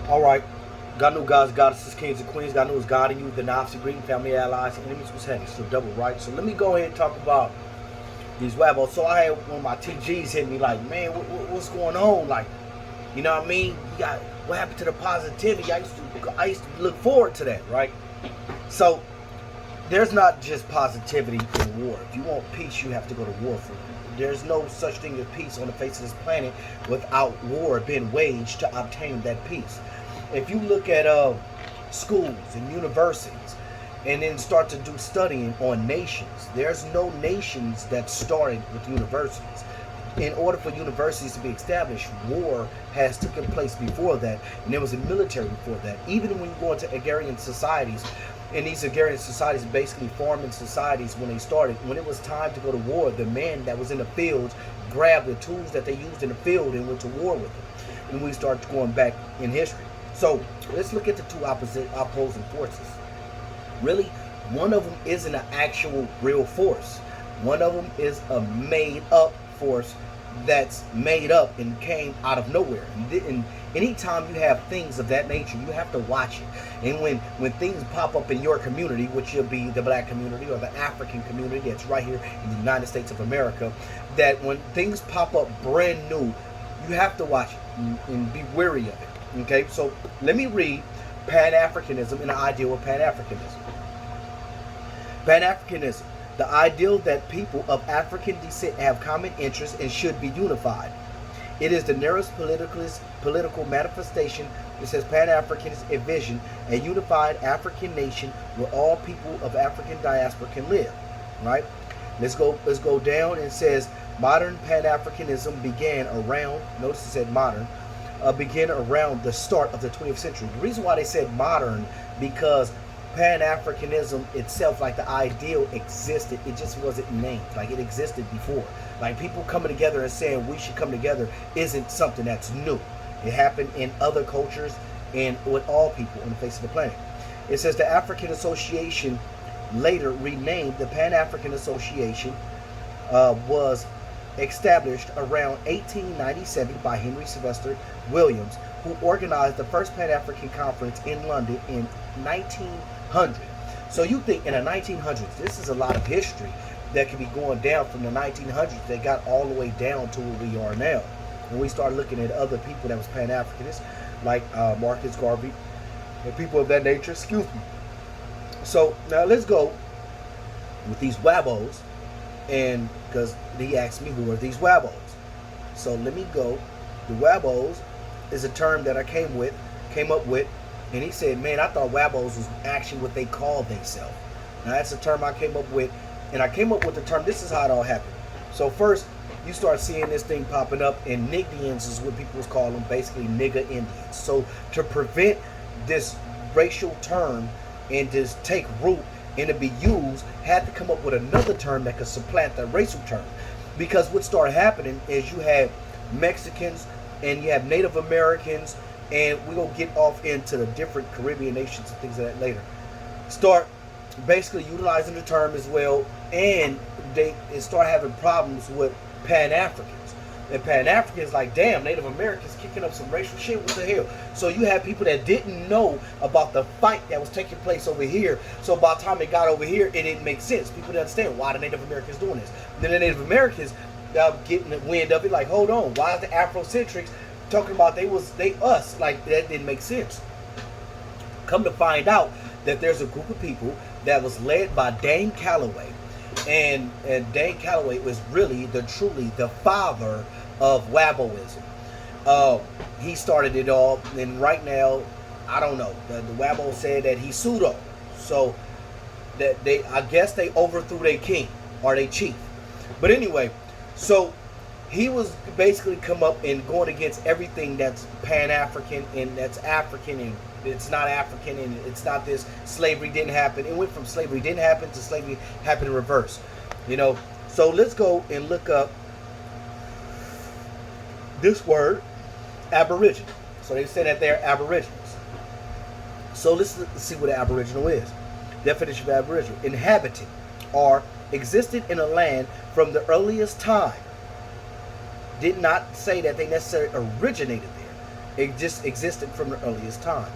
All right. God knew gods, goddesses, kings, and queens. God knew was God and you, the Nazi, greeting family, allies, enemies was heading. So double right. So let me go ahead and talk about these webos. So I had one of my TGs hit me like, man, what's going on? Like, you know what I mean? You got what happened to the positivity? I used to look forward to that, right? So there's not just positivity in war. If you want peace, you have to go to war for it. There's no such thing as peace on the face of this planet without war being waged to obtain that peace. If you look at schools and universities and then start to do studying on nations, there's no nations that started with universities. In order for universities to be established, war has taken place before that, and there was a military before that. Even when you go into agrarian societies, and these agrarian societies, basically farming societies, when they started, when it was time to go to war, the man that was in the fields grabbed the tools that they used in the field and went to war with them. And we start going back in history. So let's look at the two opposing forces. Really, one of them isn't an actual real force. One of them is a made up force that's made up and came out of nowhere. And anytime you have things of that nature, you have to watch it. And when things pop up in your community, which will be the black community or the African community that's right here in the United States of America, that when things pop up brand new, you have to watch it and be wary of it. Okay, so let me read Pan-Africanism and the ideal of Pan-Africanism. Pan-Africanism, the ideal that people of African descent have common interests and should be unified. It is the nearest political manifestation. It says Pan-Africanist envision a unified African nation where all people of African diaspora can live. Right? Let's go down. It says modern Pan-Africanism began around. Notice it said modern. Began around the start of the 20th century. The reason why they said modern, because Pan-Africanism itself, like the ideal, existed. It just wasn't named. Like it existed before. Like people coming together and saying we should come together isn't something that's new. It happened in other cultures and with all people on the face of the planet. It says the African Association, later renamed the Pan-African Association, was established around 1897 by Henry Sylvester Williams, who organized the first Pan-African Conference in London in 1900. So you think in the 1900s, this is a lot of history that could be going down from the 1900s that got all the way down to where we are now. When we start looking at other people that was Pan-Africanists, like Marcus Garvey and people of that nature, excuse me. So now let's go with these wabos, and because he asked me who are these wabos. So let me go. The wabos is a term that I came up with, and he said, man, I thought wabos was actually what they call themselves. Now that's a term I came up with, and I came up with the term, this is how it all happened. So first, you start seeing this thing popping up, and Nigdians is what people call them, basically nigger Indians. So to prevent this racial term and just take root and to be used, had to come up with another term that could supplant that racial term. Because what started happening is you had Mexicans and you have Native Americans, and we're going to get off into the different Caribbean nations and things of that later. Start basically utilizing the term as well, and they start having problems with Pan-Africans. And Pan-Africans like, damn, Native Americans kicking up some racial shit, what the hell? So you have people that didn't know about the fight that was taking place over here. So by the time it got over here, it didn't make sense. People didn't understand why the Native Americans doing this. Then the Native Americans getting the wind of it, like, hold on, why is the Afrocentrics talking about they us? Like, that didn't make sense. Come to find out that there's a group of people that was led by Dane Calloway. And Dane Calloway was really truly the father of Waboism. He started it all, and right now, I don't know. The Wabo said that he pseudo, so that I guess they overthrew their king or their chief. But anyway, so he was basically come up and going against everything that's Pan-African and that's African and it's not African and it's not this. Slavery didn't happen. It went from slavery didn't happen to slavery happened in reverse. You know, so let's go and look up this word, Aboriginal. So they say that they're Aboriginals. So let's see what an Aboriginal is. Definition of Aboriginal: inhabited or existed in a land from the earliest time. Did not say that they necessarily originated there. It just existed from the earliest time.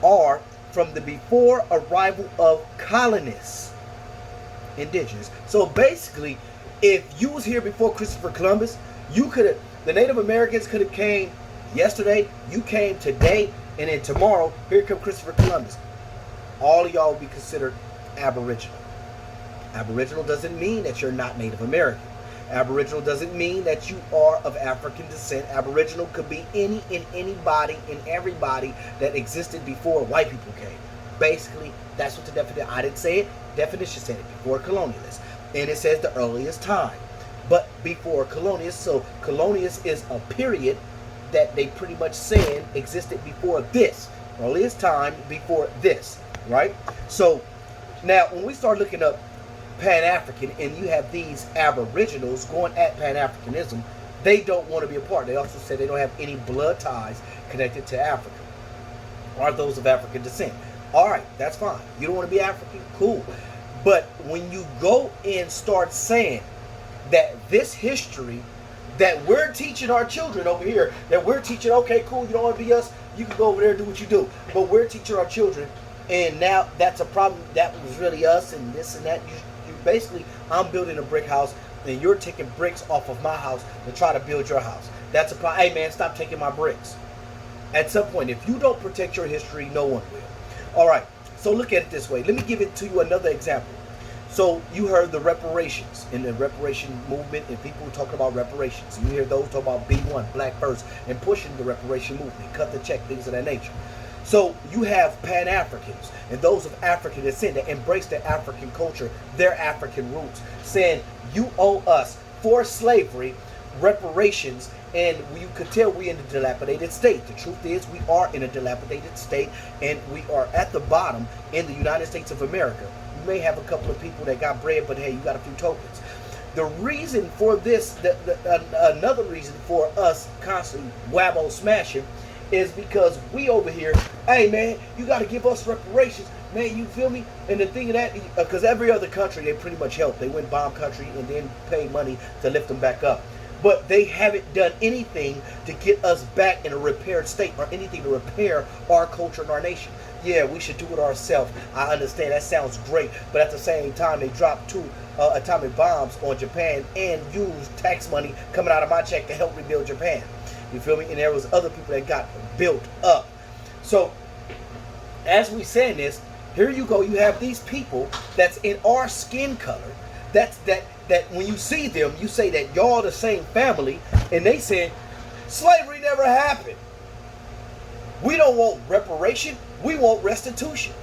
Or from the before arrival of colonists, indigenous. So basically, if you was here before Christopher Columbus, you could have, the Native Americans could have came yesterday, you came today, and then tomorrow, here come Christopher Columbus. All of y'all will be considered Aboriginal. Aboriginal doesn't mean that you're not Native American. Aboriginal doesn't mean that you are of African descent. Aboriginal could be any and anybody and everybody that existed before white people came. Basically, that's what the definition, I didn't say it, definition said it, before colonialists. And it says the earliest time. But before colonialists, so colonialist is a period that they pretty much saying existed before this. Earliest time before this, right? So now when we start looking up Pan-African and you have these Aboriginals going at Pan-Africanism, they don't want to be a part. They also said they don't have any blood ties connected to Africa or those of African descent. All right, that's fine. You don't want to be African? Cool. But when you go and start saying that this history that we're teaching our children over here, that we're teaching, okay, cool, you don't want to be us, you can go over there and do what you do. But we're teaching our children, and now that's a problem. That was really us and this and that. You basically, I'm building a brick house, and you're taking bricks off of my house to try to build your house. That's a problem. Hey, man, stop taking my bricks. At some point, if you don't protect your history, no one will. All right, so look at it this way. Let me give it to you another example. So you heard the reparations in the reparation movement, and people talking about reparations. You hear those talk about B1, Black First, and pushing the reparation movement, cut the check, things of that nature. So you have Pan-Africans and those of African descent that embrace their African culture, their African roots, saying you owe us for slavery reparations, and you could tell we in a dilapidated state. The truth is we are in a dilapidated state, and we are at the bottom in the United States of America. You may have a couple of people that got bread, but hey, you got a few tokens. The reason for this, another reason for us constantly wabble smashing, is because we over here, hey man, you got to give us reparations, man, you feel me? And the thing of that, because every other country, they pretty much help. They went bomb country and then pay money to lift them back up. But they haven't done anything to get us back in a repaired state or anything to repair our culture and our nation. Yeah, we should do it ourselves. I understand, that sounds great. But at the same time, they dropped 2 atomic bombs on Japan and used tax money coming out of my check to help rebuild Japan. You feel me? And there was other people that got built up. So, as we saying this, here you go. You have these people that's in our skin color. That when you see them, you say that y'all the same family, and they said slavery never happened. We don't want reparation. We want restitution.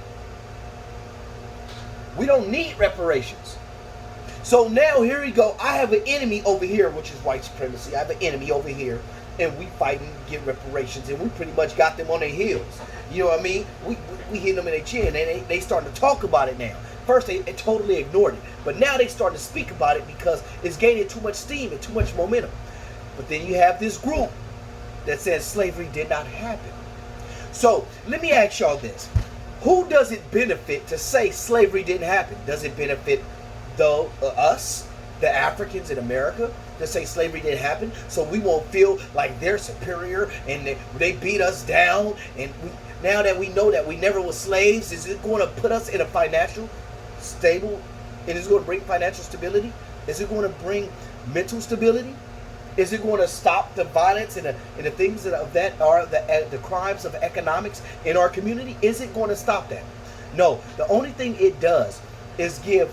We don't need reparations. So now here we go. I have an enemy over here, which is white supremacy. I have an enemy over here, and we fighting to get reparations, and we pretty much got them on their heels. You know what I mean? We hit them in their chin, and they starting to talk about it now. First, they totally ignored it, but now they starting to speak about it because it's gaining too much steam and too much momentum. But then you have this group that says slavery did not happen. So let me ask y'all this: who does it benefit to say slavery didn't happen? Does it benefit us, the Africans in America, to say slavery didn't happen, so we won't feel like they're superior and they beat us down? And now that we know that we never was slaves, is it going to put us in a financial stable, and is it going to bring financial stability? Is it going to bring mental stability? Is it going to stop the violence and the things that are the crimes of economics in our community? Is it going to stop that? No. The only thing it does is give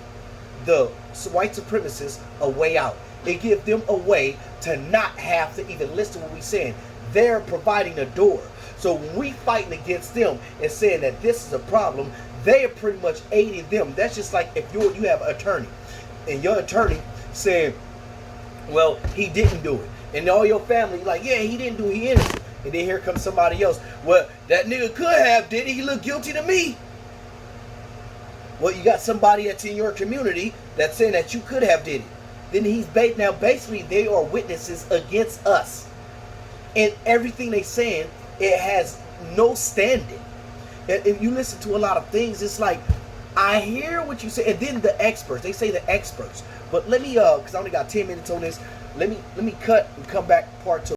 the white supremacists a way out. It gives them a way to not have to even listen to what we're saying. They're providing a door. So when we fighting against them and saying that this is a problem, they are pretty much aiding them. That's just like if you have an attorney, and your attorney saying, well, he didn't do it. And all your family like, yeah, he didn't do it, he innocent. And then here comes somebody else. Well, that nigga could have did it. He looked guilty to me. Well, you got somebody that's in your community that's saying that you could have did it. Then he's now basically they are witnesses against us. And everything they saying, it has no standing. If you listen to a lot of things, it's like, I hear what you say. And then the experts, they say the experts. But let me, because I only got 10 minutes on this, let me cut and come back part 2.